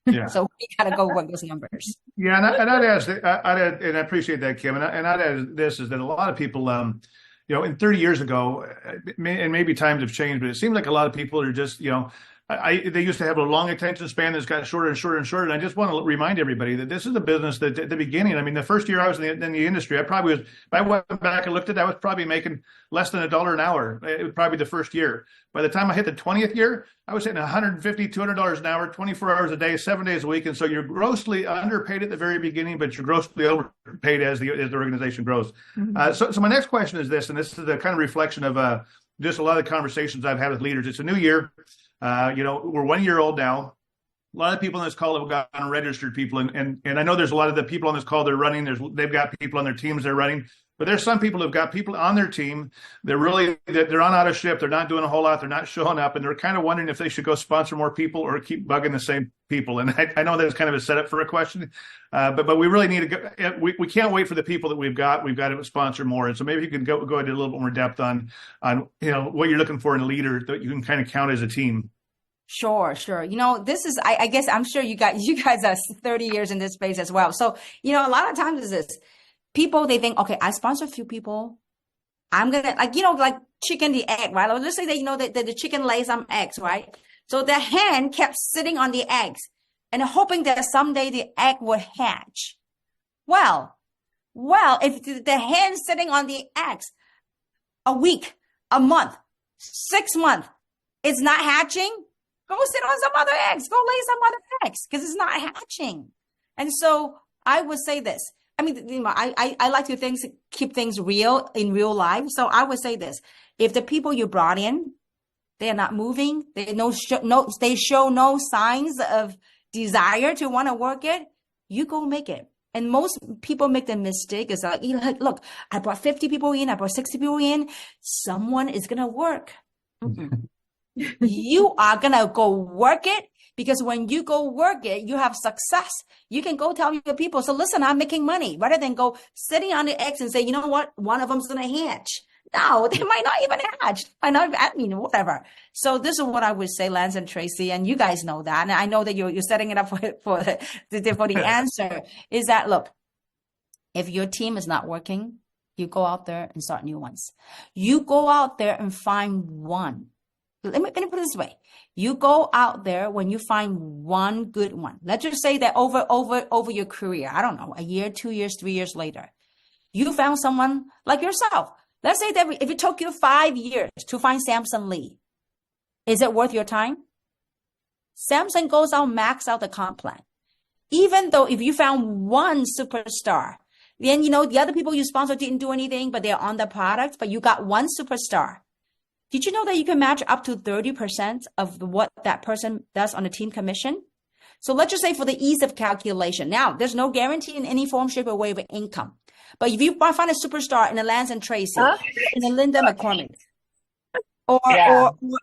Yeah. So we got to go work those numbers. Yeah, and I'd ask, and I appreciate that, Kim. And I'd add this is that a lot of people, in 30 years ago, and maybe times have changed, but it seems like a lot of people are just, they used to have a long attention span that's got shorter and shorter and shorter. And I just want to remind everybody that this is a business that at the beginning, I mean, the first year I was in the industry, if I went back and looked at it, I was probably making less than $1 an hour. It was probably the first year. By the time I hit the 20th year, I was hitting $150, $200 an hour, 24 hours a day, 7 days a week. And so you're grossly underpaid at the very beginning, but you're grossly overpaid as the organization grows. Mm-hmm. So my next question is this, and this is the kind of reflection of just a lot of the conversations I've had with leaders. It's a new year. We're 1 year old now. A lot of people on this call have gotten registered people. And I know there's a lot of the people on this call they're running. They've got people on their teams they're running. But there's some people who've got people on their team. They're on out of shift. They're not doing a whole lot. They're not showing up. And they're kind of wondering if they should go sponsor more people or keep bugging the same people. And I know that's kind of a setup for a question. But we really need to go. We can't wait for the people that we've got. We've got to sponsor more. And so maybe you can go into a little bit more depth on what you're looking for in a leader that you can kind of count as a team. Sure. This is, I guess, I'm sure you guys are 30 years in this space as well. So, a lot of times is this, people, they think, okay, I sponsor a few people. I'm going to like chicken, the egg, right? Let's say that, that the chicken lays some eggs, right? So the hen kept sitting on the eggs and hoping that someday the egg would hatch. Well, if the hen sitting on the eggs a week, a month, 6 months, it's not hatching, go sit on some other eggs, go lay some other eggs because it's not hatching. And so I would say this. I mean, I like to keep things real in real life. So I would say this. If the people you brought in, they are not moving, they show no signs of desire to want to work it, you go make it. And most people make the mistake is like, look, I brought 50 people in, I brought 60 people in, someone is going to work. You are going to go work it, because when you go work it, you have success. You can go tell your people, so listen, I'm making money, rather than go sitting on the eggs and say, you know what, one of them's going to hatch. No, they might not even hatch. Whatever. So this is what I would say, Lance and Tracey, and you guys know that. And I know that you're setting it up for the answer is that, look, if your team is not working, you go out there and start new ones. You go out there and find one. Let me put it this way. You go out there when you find one good one. Let's just say that over your career, I don't know, a year, 2 years, 3 years later, you found someone like yourself. Let's say that if it took you 5 years to find Samson Lee, is it worth your time? Samson goes out, max out the comp plan. Even though if you found one superstar, then, the other people you sponsored didn't do anything, but they're on the product, but you got one superstar. Did you know that you can match up to 30% of what that person does on a team commission? So let's just say for the ease of calculation. Now, there's no guarantee in any form, shape, or way of income. But if you find a superstar in a Lance and Tracey, in a Linda McCormick, or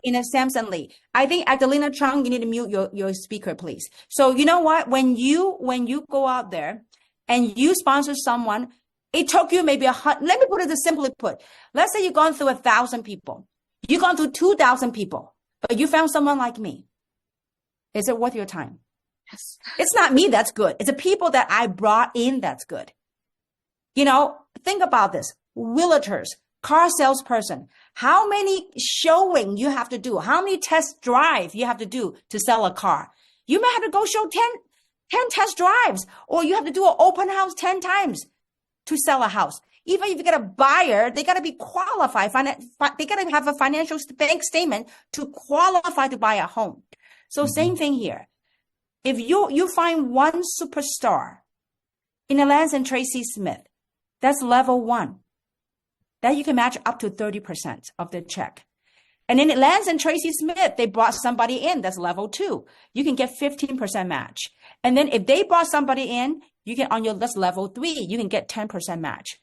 in a Samson Lee, I think Adelina Chung, you need to mute your speaker, please. So you know what? When you go out there and you sponsor someone, it took you maybe let me put it simply put. Let's say you've gone through 1,000 people. You've gone through 2,000 people, but you found someone like me. Is it worth your time? Yes. It's not me that's good. It's the people that I brought in that's good. Think about this. Realtors, car salesperson. how many showing you have to do, how many test drive you have to do to sell a car. You may have to go show 10 test drives, or you have to do an open house 10 times to sell a house. Even if you get a buyer, they got to be qualified. They got to have a financial bank statement to qualify to buy a home. So same thing here. If you find one superstar in a Lance and Tracey Smith, that's level 1. That you can match up to 30% of the check. And in Lance and Tracey Smith, they brought somebody in, that's level 2. You can get 15% match. And then if they brought somebody in, you can, that's level 3, you can get 10% match.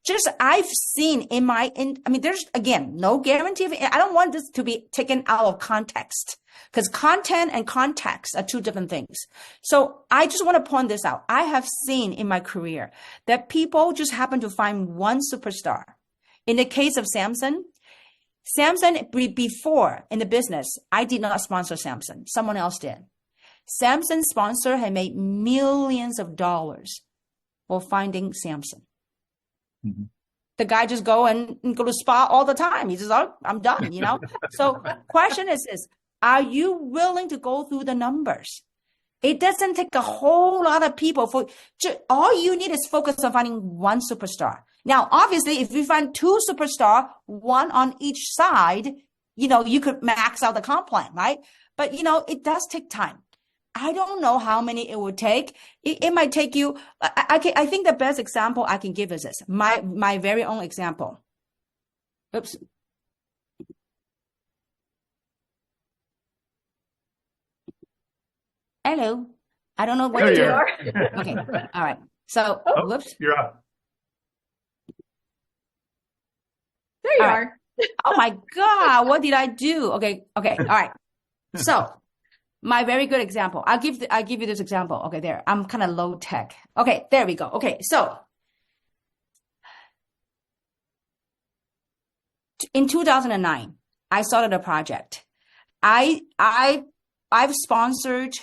Just I've seen I mean, there's, again, no guarantee of it. I don't want this to be taken out of context, because content and context are 2 different things. So I just want to point this out. I have seen in my career that people just happen to find one superstar. In the case of Samson, before in the business, I did not sponsor Samson. Someone else did. Samson's sponsor had made millions of dollars for finding Samson. Mm-hmm. The guy just go to spa all the time. He says, "Oh, I'm done," So question is this, are you willing to go through the numbers? It doesn't take a whole lot of people all you need is focus on finding one superstar. Now, obviously, if you find 2 superstars, 1 on each side, you could max out the comp plan, right? But, it does take time. I don't know how many it would take. It might take you. I think the best example I can give is this. My very own example. Oops. Hello. I don't know what there to you do. are. Okay. All right. So, whoops. You're up. There you are. Oh my God. What did I do? Okay. All right. So, my very good example. I'll give you this example. Okay, there. I'm kind of low tech. Okay, there we go. Okay, so in 2009, I started a project. I've sponsored,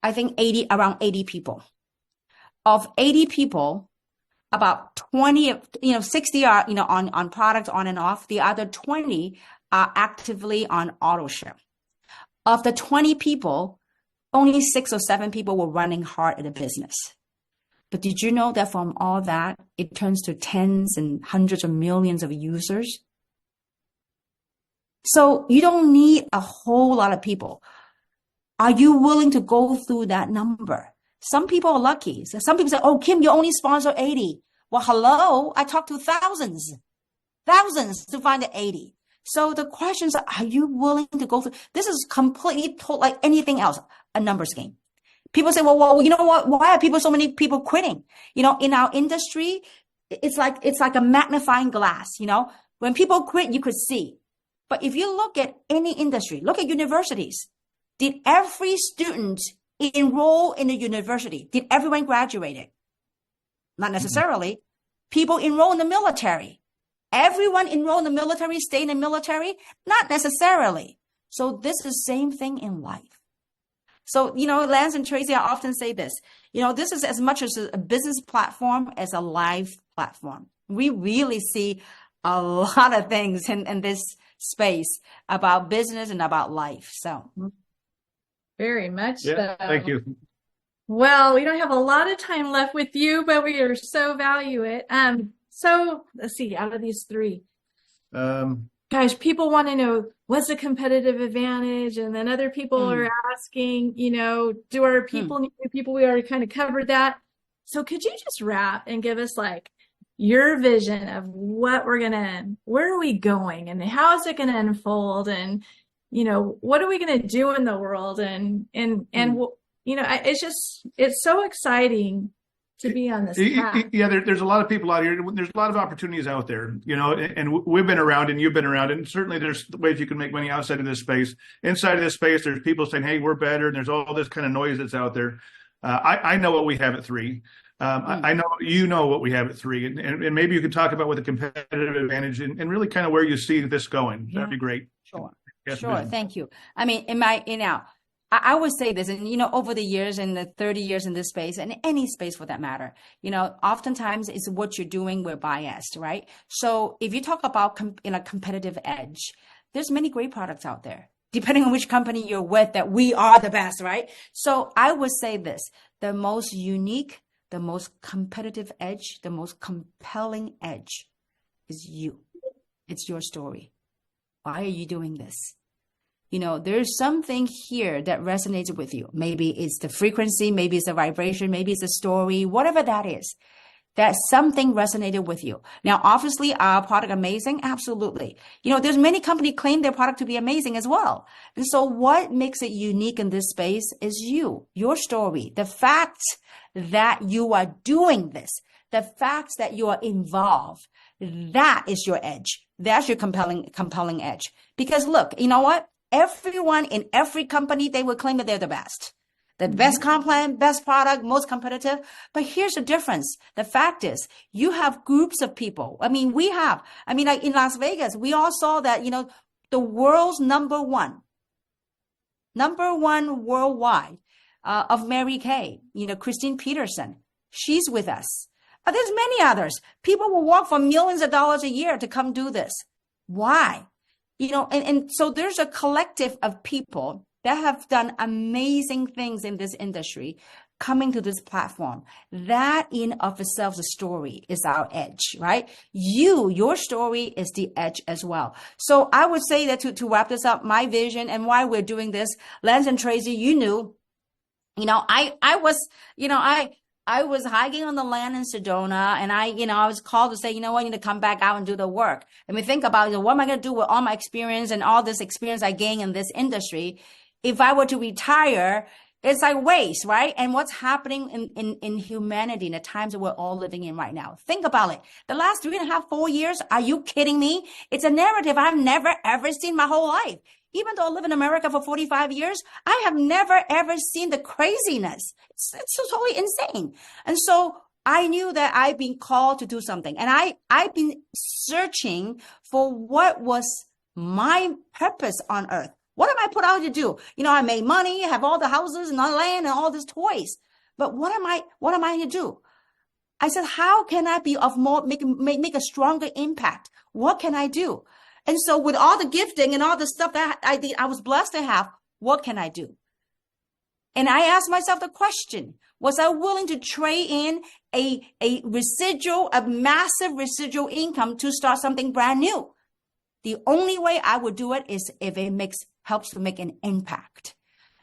I think around 80 people. Of 80 people, about 20, 60 are, on products on and off. The other 20 are actively on auto ship. Of the 20 people, only 6 or 7 people were running hard at the business. But did you know that from all that, it turns to tens and hundreds of millions of users? So you don't need a whole lot of people. Are you willing to go through that number? Some people are lucky. So some people say, "Oh, Kim, you only sponsor 80. Well, hello, I talked to thousands to find the 80. So the questions are you willing to go through? This is completely like anything else, a numbers game. People say, well, you know what? Why are so many people quitting? In our industry, it's like a magnifying glass. When people quit, you could see. But if you look at any industry, look at universities. Did every student enroll in the university? Did everyone graduate? Not necessarily. People enroll in the military. Everyone enrolled in the military, stay in the military? Not necessarily. So this is the same thing in life. So, Lance and Tracey, I often say this, this is as much as a business platform as a live platform. We really see a lot of things in this space about business and about life. So Very much Yeah, so. thank you. Well, we don't have a lot of time left with you, but we are so value it. So let's see, out of these 3, guys, people want to know what's the competitive advantage, and then other people are asking, do our people need new people? We already kind of covered that. So could you just wrap and give us like your vision of where are we going, and how is it going to unfold, and what are we going to do in the world, and it's so exciting to be on this path. Yeah, there's a lot of people out here. There's a lot of opportunities out there, and we've been around and you've been around, and certainly there's ways you can make money outside of this space. Inside of this space, there's people saying, "Hey, we're better," and there's all this kind of noise that's out there. I know what we have at 3. I know what we have at 3, and maybe you can talk about what the competitive advantage and really kind of where you see this going. That'd be great. Sure. Yes, Sure. ma'am. Thank you. I mean, I would say this, and over the years and the 30 years in this space, and any space for that matter, oftentimes it's what you're doing, we're biased, right? So if you talk about competitive edge, there's many great products out there, depending on which company you're with, that we are the best, right? So I would say this, the most unique, the most competitive edge, the most compelling edge is you. It's your story. Why are you doing this? There's something here that resonates with you. Maybe it's the frequency, maybe it's the vibration, maybe it's the story, whatever that is, that something resonated with you. Now, obviously, our product amazing? Absolutely. There's many companies claim their product to be amazing as well. And so what makes it unique in this space is you, your story, the fact that you are doing this, the fact that you are involved. That is your edge. That's your compelling edge. Because look, you know what? Everyone in every company, they will claim that they're the best. The best comp plan, best product, most competitive. But here's the difference. The fact is, you have groups of people. Like in Las Vegas, we all saw that, the world's number one worldwide of Mary Kay, Christine Peterson. She's with us. But there's many others. People will walk for millions of dollars a year to come do this. Why? And so there's a collective of people that have done amazing things in this industry coming to this platform. That in of itself, the story is our edge, right? Your story is the edge as well. So I would say that to wrap this up, my vision and why we're doing this, Lance and Tracey, I was hiking on the land in Sedona, and I was called to say, you need to come back out and do the work. And we think about, what am I going to do with all my experience and all this experience I gained in this industry? If I were to retire, it's like waste, right? And what's happening in humanity in the times that we're all living in right now? Think about it. The last 3.5, 4 years, are you kidding me? It's a narrative I've never, ever seen my whole life. Even though I live in America for 45 years, I have never, ever seen the craziness. It's totally insane. And so I knew that I've been called to do something. And I've been searching for what was my purpose on earth. What am I put out to do? I made money, have all the houses and the land and all these toys. But what am I to do? I said, how can I be of more, make a stronger impact? What can I do? And so with all the gifting and all the stuff that I did, I was blessed to have, what can I do? And I asked myself the question, was I willing to trade in a massive residual income to start something brand new? The only way I would do it is if it helps to make an impact.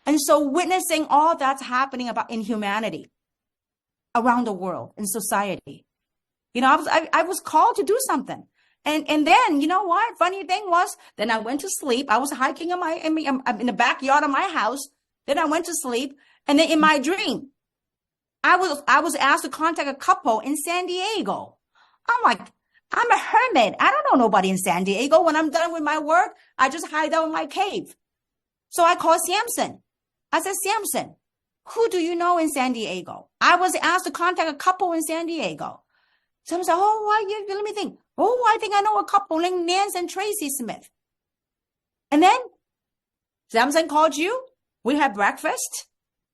And so witnessing all that's happening in humanity around the world, in society, I was called to do something. And then, you know what? Funny thing was, then I went to sleep. I was hiking in the backyard of my house. Then I went to sleep. And then in my dream, I was asked to contact a couple in San Diego. I'm like, I'm a hermit. I don't know nobody in San Diego. When I'm done with my work, I just hide out in my cave. So I called Samson. I said, Samson, who do you know in San Diego? I was asked to contact a couple in San Diego. Samson said, let me think. I think I know a couple named Nance and Tracey Smith. And then Samson called you. We had breakfast.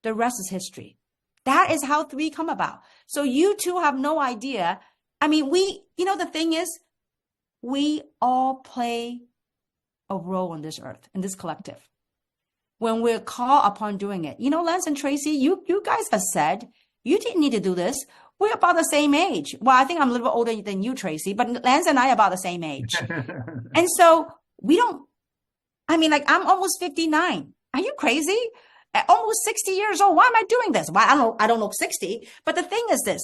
The rest is history. That is how 3 come about. So you two have no idea. The thing is, we all play a role on this earth, in this collective. When we're called upon doing it. Lance and Tracey, you guys have said, you didn't need to do this. We're about the same age. Well, I think I'm a little bit older than you, Tracey, but Lance and I are about the same age. And so I'm almost 59. Are you crazy? At almost 60 years old. Why am I doing this? Well, I don't look 60. But the thing is this,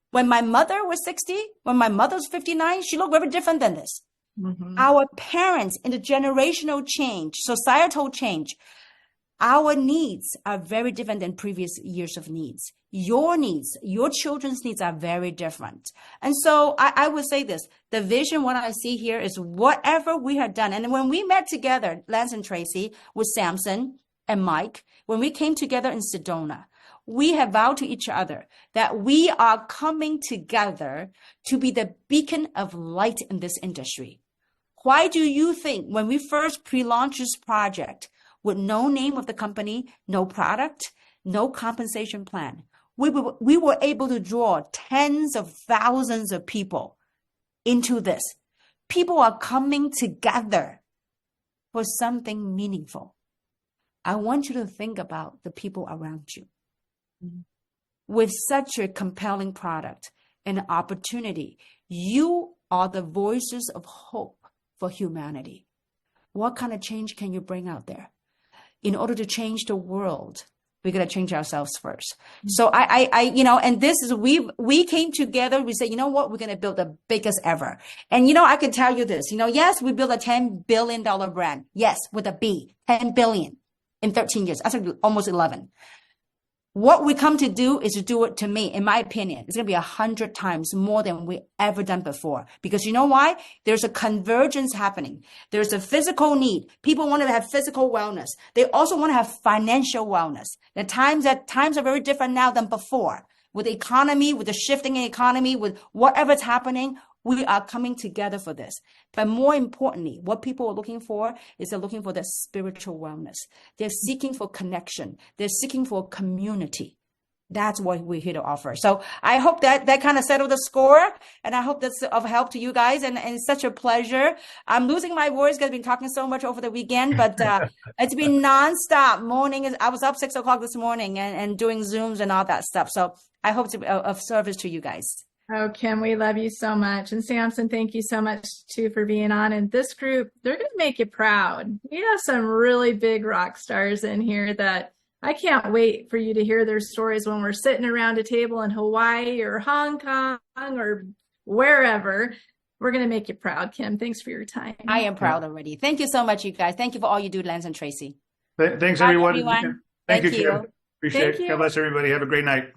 when my mother was 60, when my mother was 59, she looked very different than this. Mm-hmm. Our parents in the generational change, societal change, our needs are very different than previous years of needs. Your needs, your children's needs are very different. And so I would say this, the vision, what I see here is whatever we have done. And when we met together, Lance and Tracey, with Samson and Mike, when we came together in Sedona, we have vowed to each other that we are coming together to be the beacon of light in this industry. Why do you think when we first pre-launched this project, with no name of the company, no product, no compensation plan. We were able to draw tens of thousands of people into this. People are coming together for something meaningful. I want you to think about the people around you. With such a compelling product and opportunity, you are the voices of hope for humanity. What kind of change can you bring out there? In order to change the world, we got to change ourselves first. So and this is, we came together, we said, you know what, we're going to build the biggest ever. And, I can tell you this, yes, we built a $10 billion brand. Yes, with a B, 10 billion in 13 years. I think almost 11. What we come to do is to do it, to me, in my opinion, it's going to be 100 times more than we ever done before. Because you know why? There's a convergence happening. There's a physical need. People want to have physical wellness. They also want to have financial wellness. The times are very different now than before. With the economy, with the shifting economy, with whatever's happening, we are coming together for this. But more importantly, what people are looking for is they're looking for their spiritual wellness. They're seeking for connection. They're seeking for community. That's what we're here to offer. So I hope that kind of settled the score. And I hope that's of help to you guys. And it's such a pleasure. I'm losing my voice because I've been talking so much over the weekend, but it's been nonstop morning. I was up 6 o'clock this morning and doing Zooms and all that stuff. So I hope to be of service to you guys. Oh, Kim, we love you so much. And Samson, thank you so much too for being on. And this group, they're going to make you proud. We have some really big rock stars in here that I can't wait for you to hear their stories when we're sitting around a table in Hawaii or Hong Kong or wherever. We're going to make you proud, Kim. Thanks for your time. I am proud already. Thank you so much, you guys. Thank you for all you do, Lance and Tracy. Thanks, Bye, everyone. everyone. Thank you, Thank you. Kim. Appreciate it. God bless everybody. Have a great night.